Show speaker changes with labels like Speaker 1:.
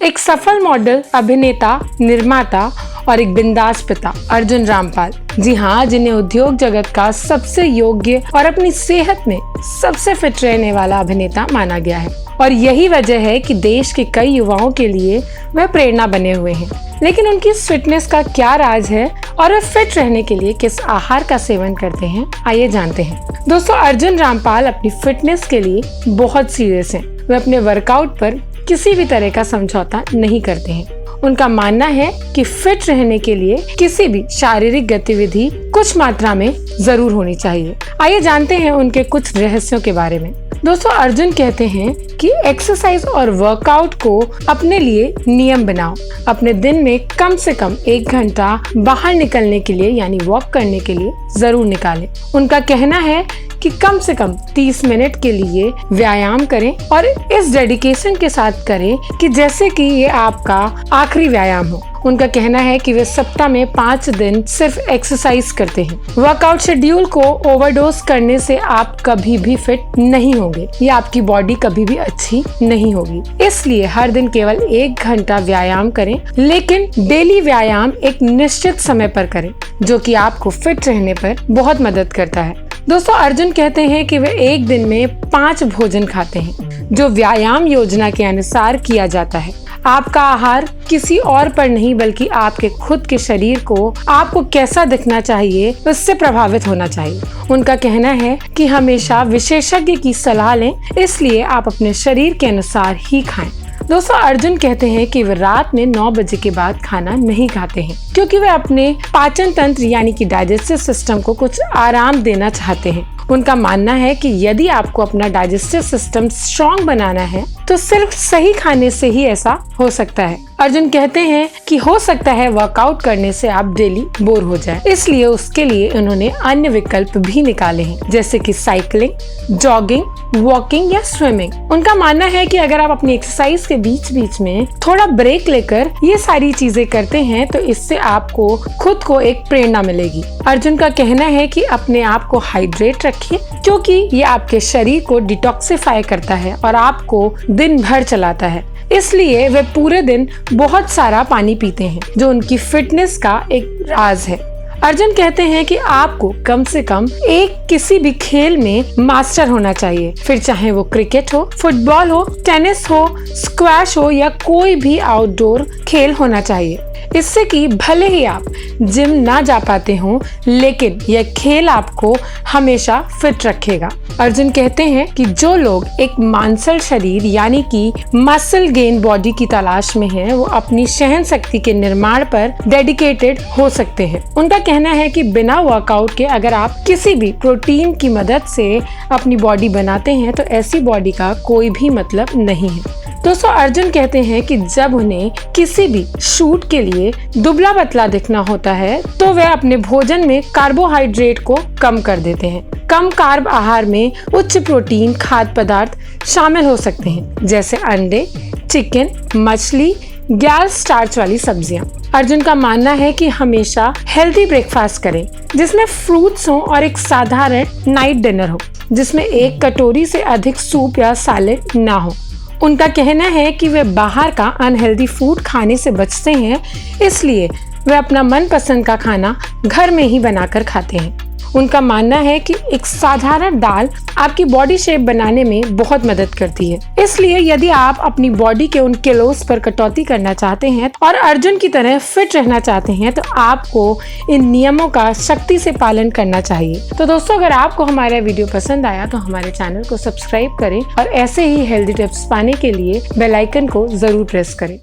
Speaker 1: एक सफल मॉडल, अभिनेता, निर्माता और एक बिंदास पिता अर्जुन रामपाल। जी हाँ, जिन्हें उद्योग जगत का सबसे योग्य और अपनी सेहत में सबसे फिट रहने वाला अभिनेता माना गया है। और यही वजह है कि देश के कई युवाओं के लिए वह प्रेरणा बने हुए हैं। लेकिन उनकी इस फिटनेस का क्या राज है और वे फिट रहने के लिए किस आहार का सेवन करते हैं, आइए जानते हैं। दोस्तों, अर्जुन रामपाल अपनी फिटनेस के लिए बहुत सीरियस हैं। वे अपने वर्कआउट पर किसी भी तरह का समझौता नहीं करते हैं। उनका मानना है कि फिट रहने के लिए किसी भी शारीरिक गतिविधि कुछ मात्रा में जरूर होनी चाहिए। आइए जानते हैं उनके कुछ रहस्यों के बारे में। दोस्तों, अर्जुन कहते हैं कि एक्सरसाइज और वर्कआउट को अपने लिए नियम बनाओ। अपने दिन में कम से कम 1 घंटा बाहर निकलने के लिए यानी वॉक करने के लिए जरूर निकालें। उनका कहना है कि कम से कम 30 मिनट के लिए व्यायाम करें और इस डेडिकेशन के साथ करें कि जैसे कि ये आपका आखिरी व्यायाम हो। उनका कहना है कि वे सप्ताह में 5 दिन सिर्फ एक्सरसाइज करते हैं। वर्कआउट शेड्यूल को ओवरडोज करने से आप कभी भी फिट नहीं होंगे या आपकी बॉडी कभी भी अच्छी नहीं होगी। इसलिए हर दिन केवल 1 घंटा व्यायाम करें, लेकिन डेली व्यायाम एक निश्चित समय पर करें, जो कि आपको फिट रहने पर बहुत मदद करता है। दोस्तों, अर्जुन कहते हैं कि वे एक दिन में 5 भोजन खाते हैं, जो व्यायाम योजना के अनुसार किया जाता है। आपका आहार किसी और पर नहीं बल्कि आपके खुद के शरीर को आपको कैसा दिखना चाहिए उससे प्रभावित होना चाहिए। उनका कहना है कि हमेशा विशेषज्ञ की सलाह लें, इसलिए आप अपने शरीर के अनुसार ही खाएं। दोस्तों, अर्जुन कहते हैं कि वे रात में 9 बजे के बाद खाना नहीं खाते हैं, क्योंकि वे अपने पाचन तंत्र यानी कि डाइजेस्टिव सिस्टम को कुछ आराम देना चाहते हैं। उनका मानना है कि यदि आपको अपना डाइजेस्टिव सिस्टम स्ट्रॉन्ग बनाना है तो सिर्फ सही खाने से ही ऐसा हो सकता है। अर्जुन कहते हैं कि हो सकता है वर्कआउट करने से आप डेली बोर हो जाएं, इसलिए उसके लिए उन्होंने अन्य विकल्प भी निकाले हैं, जैसे कि साइकिलिंग, जॉगिंग, वॉकिंग या स्विमिंग। उनका मानना है कि अगर आप अपनी एक्सरसाइज के बीच बीच में थोड़ा ब्रेक लेकर ये सारी चीजें करते हैं तो इससे आपको खुद को एक प्रेरणा मिलेगी। अर्जुन का कहना है कि अपने आप को हाइड्रेट रखिए, क्योंकि ये आपके शरीर को डिटॉक्सिफाई करता है और आपको दिन भर चलाता है। इसलिए वे पूरे दिन बहुत सारा पानी पीते हैं, जो उनकी फिटनेस का एक राज है। अर्जुन कहते हैं कि आपको कम से कम किसी भी खेल में मास्टर होना चाहिए, फिर चाहे वो क्रिकेट हो, फुटबॉल हो, टेनिस हो, स्क्वैश हो या कोई भी आउटडोर खेल होना चाहिए। इससे कि भले ही आप जिम ना जा पाते हो, लेकिन यह खेल आपको हमेशा फिट रखेगा। अर्जुन कहते हैं कि जो लोग एक मांसल शरीर यानी कि मसल गेन बॉडी की तलाश में हैं, वो अपनी सहन शक्ति के निर्माण पर डेडिकेटेड हो सकते हैं। उनका कहना है कि बिना वर्कआउट के अगर आप किसी भी प्रोटीन की मदद से अपनी बॉडी बनाते हैं तो ऐसी बॉडी का कोई भी मतलब नहीं है। दोस्तों, अर्जुन कहते हैं कि जब उन्हें किसी भी शूट के लिए दुबला पतला दिखना होता है तो वे अपने भोजन में कार्बोहाइड्रेट को कम कर देते हैं। कम कार्ब आहार में उच्च प्रोटीन खाद्य पदार्थ शामिल हो सकते हैं, जैसे अंडे, चिकन, मछली, गैर स्टार्च वाली सब्जियां। अर्जुन का मानना है कि हमेशा हेल्दी ब्रेकफास्ट करें, जिसमें फ्रूट्स हो और एक साधारण नाइट डिनर हो, जिसमें 1 कटोरी से अधिक सूप या सैलेड ना हो। उनका कहना है कि वे बाहर का अनहेल्दी फूड खाने से बचते हैं, इसलिए वे अपना मनपसंद का खाना घर में ही बनाकर खाते हैं। उनका मानना है कि एक साधारण दाल आपकी बॉडी शेप बनाने में बहुत मदद करती है। इसलिए यदि आप अपनी बॉडी के उन किलोज पर कटौती करना चाहते हैं और अर्जुन की तरह फिट रहना चाहते हैं तो आपको इन नियमों का सख्ती से पालन करना चाहिए। तो दोस्तों, अगर आपको हमारा वीडियो पसंद आया तो हमारे चैनल को सब्सक्राइब करें और ऐसे ही हेल्दी टिप्स पाने के लिए बेल आइकन को जरूर प्रेस करें।